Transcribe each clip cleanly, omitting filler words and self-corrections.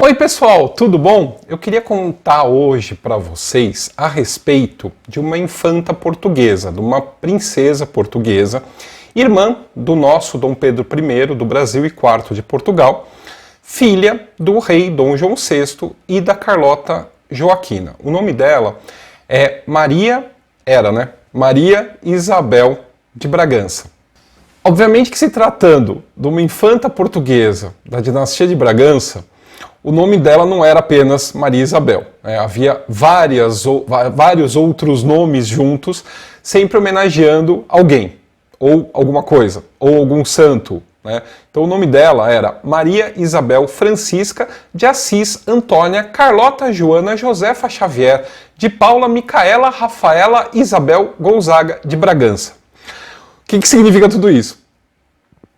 Oi pessoal, tudo bom? Eu queria contar hoje para vocês a respeito de uma infanta portuguesa, de uma princesa portuguesa, irmã do nosso Dom Pedro I do Brasil e IV de Portugal, filha do rei Dom João VI e da Carlota Joaquina. O nome dela é Maria Isabel de Bragança. Obviamente que se tratando de uma infanta portuguesa da dinastia de Bragança, o nome dela não era apenas Maria Isabel. Havia vários outros nomes juntos, sempre homenageando alguém, ou alguma coisa, ou algum santo. Então o nome dela era Maria Isabel Francisca de Assis Antônia Carlota Joana Josefa Xavier de Paula Micaela Rafaela Isabel Gonzaga de Bragança. O que significa tudo isso?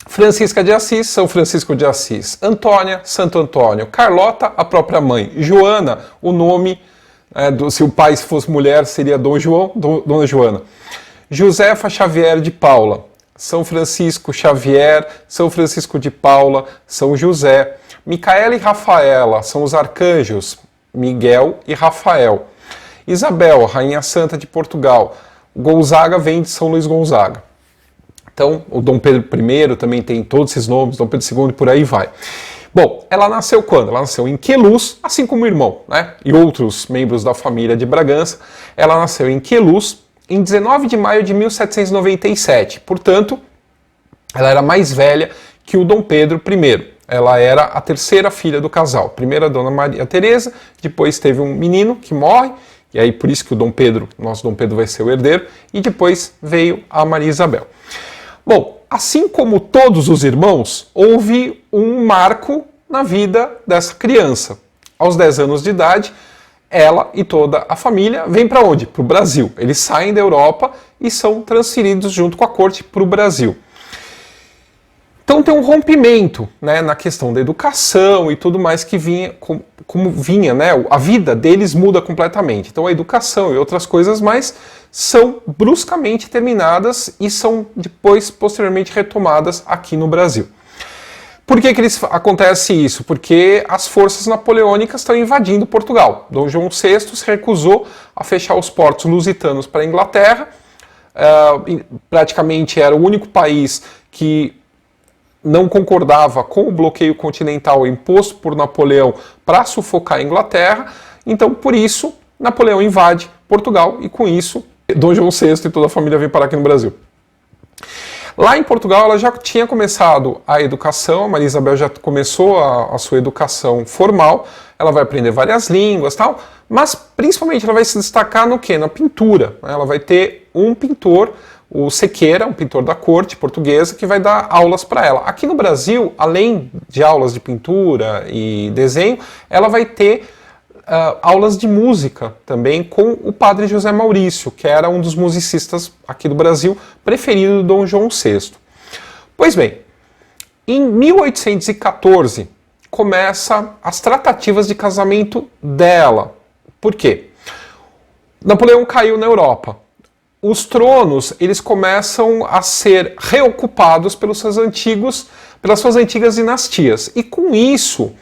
Francisca de Assis, São Francisco de Assis, Antônia, Santo Antônio, Carlota, a própria mãe, Joana, o nome, se o pai fosse mulher seria Dom João, Dona Joana, Josefa Xavier de Paula, São Francisco Xavier, São Francisco de Paula, São José, Micaela e Rafaela são os arcanjos, Miguel e Rafael, Isabel, Rainha Santa de Portugal, Gonzaga vem de São Luís Gonzaga. Então, o Dom Pedro I também tem todos esses nomes, Dom Pedro II e por aí vai. Bom, ela nasceu quando? Ela nasceu em Queluz, assim como o irmão, e outros membros da família de Bragança. Ela nasceu em Queluz em 19 de maio de 1797. Portanto, ela era mais velha que o Dom Pedro I. Ela era a terceira filha do casal. Primeiro a Dona Maria Teresa, depois teve um menino que morre, e aí por isso que nosso Dom Pedro vai ser o herdeiro, e depois veio a Maria Isabel. Bom, assim como todos os irmãos, houve um marco na vida dessa criança. Aos 10 anos de idade, ela e toda a família vêm para onde? Para o Brasil. Eles saem da Europa e são transferidos junto com a corte para o Brasil. Então tem um rompimento na questão da educação e tudo mais que vinha, como vinha, a vida deles muda completamente. Então a educação e outras coisas mais são bruscamente terminadas e são depois, posteriormente, retomadas aqui no Brasil. Por que acontece isso? Porque as forças napoleônicas estão invadindo Portugal. Dom João VI se recusou a fechar os portos lusitanos para a Inglaterra. Praticamente era o único país que não concordava com o bloqueio continental imposto por Napoleão para sufocar a Inglaterra. Então, por isso, Napoleão invade Portugal e, com isso, Dom João VI e toda a família vem parar aqui no Brasil. Lá em Portugal, ela já tinha começado a educação, a Maria Isabel já começou a sua educação formal, ela vai aprender várias línguas e tal, mas principalmente ela vai se destacar no quê? Na pintura. Ela vai ter um pintor, o Sequeira, um pintor da corte portuguesa, que vai dar aulas para ela. Aqui no Brasil, além de aulas de pintura e desenho, ela vai ter aulas de música também com o padre José Maurício, que era um dos musicistas aqui do Brasil preferido do Dom João VI. Pois bem, em 1814 começa as tratativas de casamento dela. Por quê? Napoleão caiu na Europa. Os tronos, eles começam a ser reocupados pelas suas antigas dinastias. E com isso,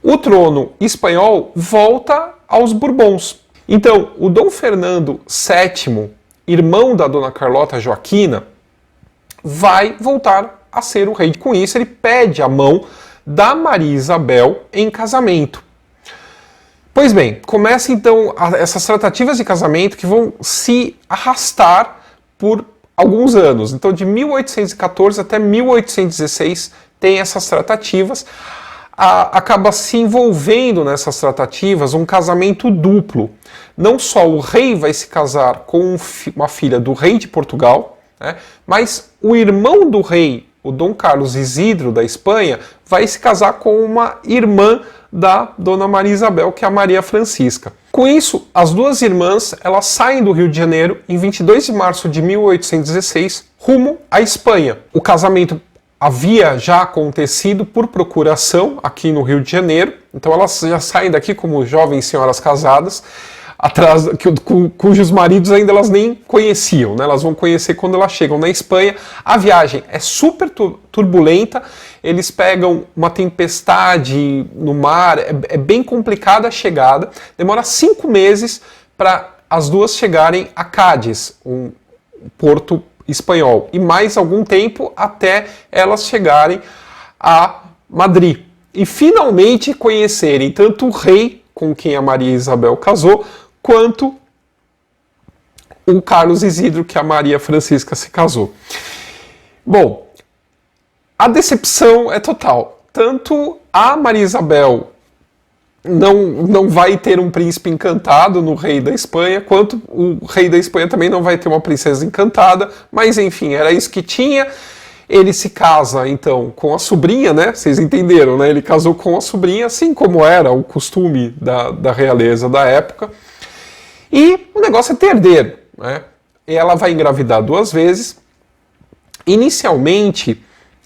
o trono espanhol volta aos Bourbons. Então, o Dom Fernando VII, irmão da Dona Carlota Joaquina, vai voltar a ser o rei. Com isso, ele pede a mão da Maria Isabel em casamento. Pois bem, começa então essas tratativas de casamento que vão se arrastar por alguns anos. Então, de 1814 até 1816 tem essas tratativas. Acaba se envolvendo nessas tratativas um casamento duplo. Não só o rei vai se casar com uma filha do rei de Portugal, mas o irmão do rei, o Dom Carlos Isidro da Espanha, vai se casar com uma irmã da Dona Maria Isabel, que é a Maria Francisca. Com isso, as duas irmãs elas saem do Rio de Janeiro em 22 de março de 1816, rumo à Espanha. O casamento havia já acontecido por procuração aqui no Rio de Janeiro, então elas já saem daqui como jovens senhoras casadas. cujos maridos ainda elas nem conheciam, né? Elas vão conhecer quando elas chegam na Espanha. A viagem é super turbulenta, eles pegam uma tempestade no mar, é bem complicada a chegada, demora 5 meses para as duas chegarem a Cádiz, um porto espanhol, e mais algum tempo até elas chegarem a Madrid. E finalmente conhecerem tanto o rei com quem a Maria Isabel casou, quanto o Carlos Isidro, que a Maria Francisca se casou. Bom, a decepção é total. Tanto a Maria Isabel não vai ter um príncipe encantado no rei da Espanha, quanto o rei da Espanha também não vai ter uma princesa encantada, mas enfim, era isso que tinha. Ele se casa, então, com a sobrinha, né? Vocês entenderam, né? Ele casou com a sobrinha, assim como era o costume da realeza da época. E o negócio é ter herdeiro, né? E ela vai engravidar 2 vezes. Inicialmente,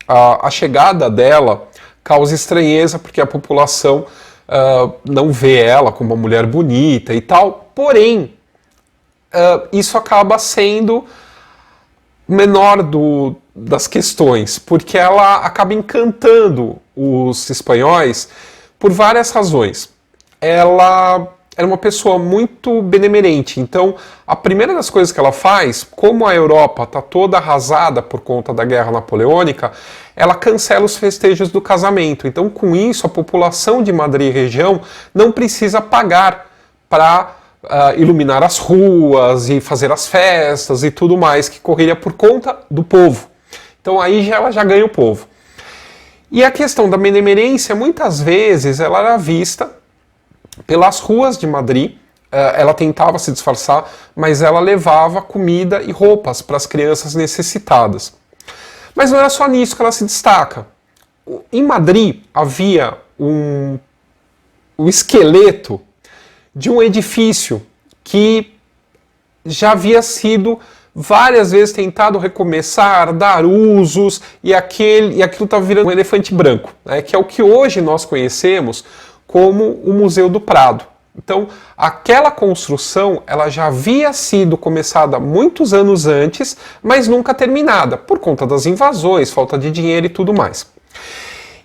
a chegada dela causa estranheza, porque a população não vê ela como uma mulher bonita e tal. Porém, isso acaba sendo menor das questões, porque ela acaba encantando os espanhóis por várias razões. Ela era uma pessoa muito benemerente, então a primeira das coisas que ela faz, como a Europa está toda arrasada por conta da Guerra Napoleônica, ela cancela os festejos do casamento. Então, com isso, a população de Madrid e região não precisa pagar para iluminar as ruas e fazer as festas e tudo mais, que correria por conta do povo. Então aí ela já ganha o povo. E a questão da benemerência, muitas vezes, ela era vista pelas ruas de Madrid, ela tentava se disfarçar, mas ela levava comida e roupas para as crianças necessitadas. Mas não era só nisso que ela se destaca. Em Madrid havia um esqueleto de um edifício que já havia sido várias vezes tentado recomeçar, dar usos, e aquilo estava virando um elefante branco, né, que é o que hoje nós conhecemos como o Museu do Prado. Então, aquela construção ela já havia sido começada muitos anos antes, mas nunca terminada, por conta das invasões, falta de dinheiro e tudo mais.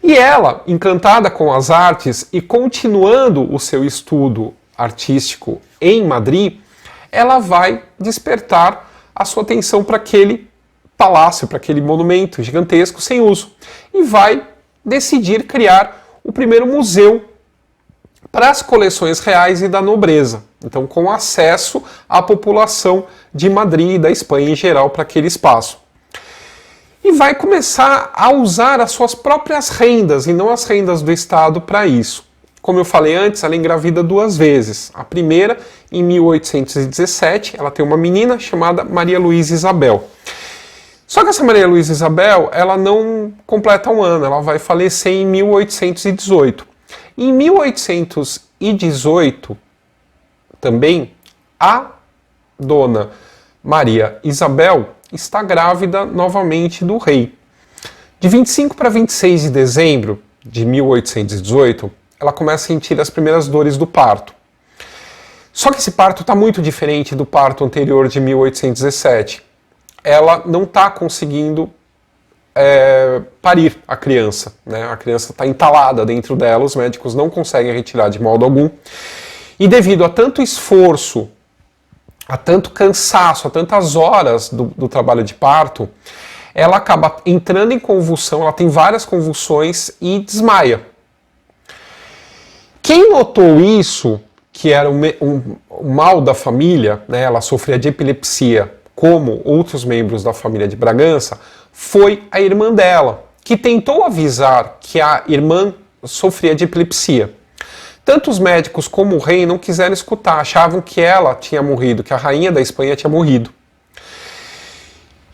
E ela, encantada com as artes e continuando o seu estudo artístico em Madrid, ela vai despertar a sua atenção para aquele palácio, para aquele monumento gigantesco sem uso, e vai decidir criar o primeiro museu para as coleções reais e da nobreza, então com acesso à população de Madrid e da Espanha em geral para aquele espaço. E vai começar a usar as suas próprias rendas e não as rendas do Estado para isso. Como eu falei antes, ela engravida 2 vezes. A primeira, em 1817, ela tem uma menina chamada Maria Luísa Isabel. Só que essa Maria Luísa Isabel, ela não completa 1 ano, ela vai falecer em 1818. Em 1818, também, a dona Maria Isabel está grávida novamente do rei. De 25 para 26 de dezembro de 1818, ela começa a sentir as primeiras dores do parto. Só que esse parto está muito diferente do parto anterior de 1817. Ela não está conseguindo parir a criança, né? A criança está entalada dentro dela, os médicos não conseguem retirar de modo algum. E devido a tanto esforço, a tanto cansaço, a tantas horas do trabalho de parto, ela acaba entrando em convulsão, ela tem várias convulsões e desmaia. Quem notou isso, que era um mal da família, né, ela sofria de epilepsia, como outros membros da família de Bragança, foi a irmã dela, que tentou avisar que a irmã sofria de epilepsia. Tanto os médicos como o rei não quiseram escutar, achavam que ela tinha morrido, que a rainha da Espanha tinha morrido.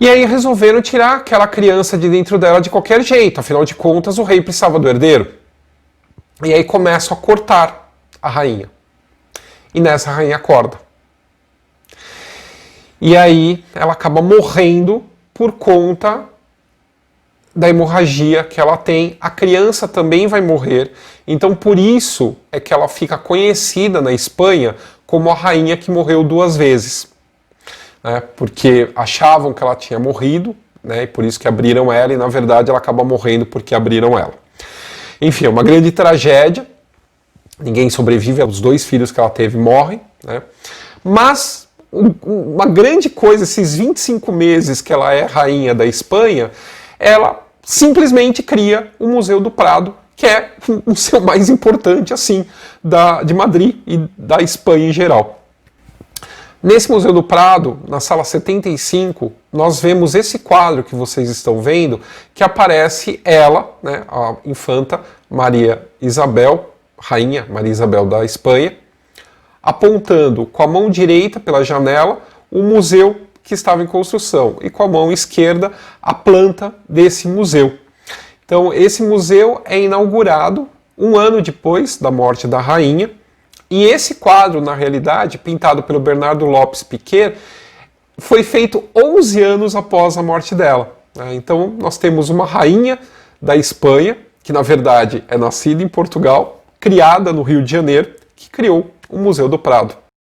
E aí resolveram tirar aquela criança de dentro dela de qualquer jeito, afinal de contas o rei precisava do herdeiro. E aí começam a cortar a rainha. E nessa a rainha acorda. E aí ela acaba morrendo por conta da hemorragia que ela tem. A criança também vai morrer. Então por isso é que ela fica conhecida na Espanha como a rainha que morreu 2 vezes, né, porque achavam que ela tinha morrido, né, e por isso que abriram ela, e na verdade ela acaba morrendo porque abriram ela. Enfim, é uma grande tragédia, ninguém sobrevive, os 2 filhos que ela teve morrem, né, mas uma grande coisa, esses 25 meses que ela é rainha da Espanha, ela simplesmente cria o Museu do Prado, que é o museu mais importante assim de Madrid e da Espanha em geral. Nesse Museu do Prado, na sala 75, nós vemos esse quadro que vocês estão vendo, que aparece ela, né, a infanta Maria Isabel, rainha Maria Isabel da Espanha, apontando com a mão direita pela janela o museu que estava em construção e com a mão esquerda a planta desse museu. Então esse museu é inaugurado 1 ano depois da morte da rainha, e esse quadro, na realidade, pintado pelo Bernardo Lopes Piquer, foi feito 11 anos após a morte dela. Então nós temos uma rainha da Espanha, que na verdade é nascida em Portugal, criada no Rio de Janeiro, que criou o Museu do Prado.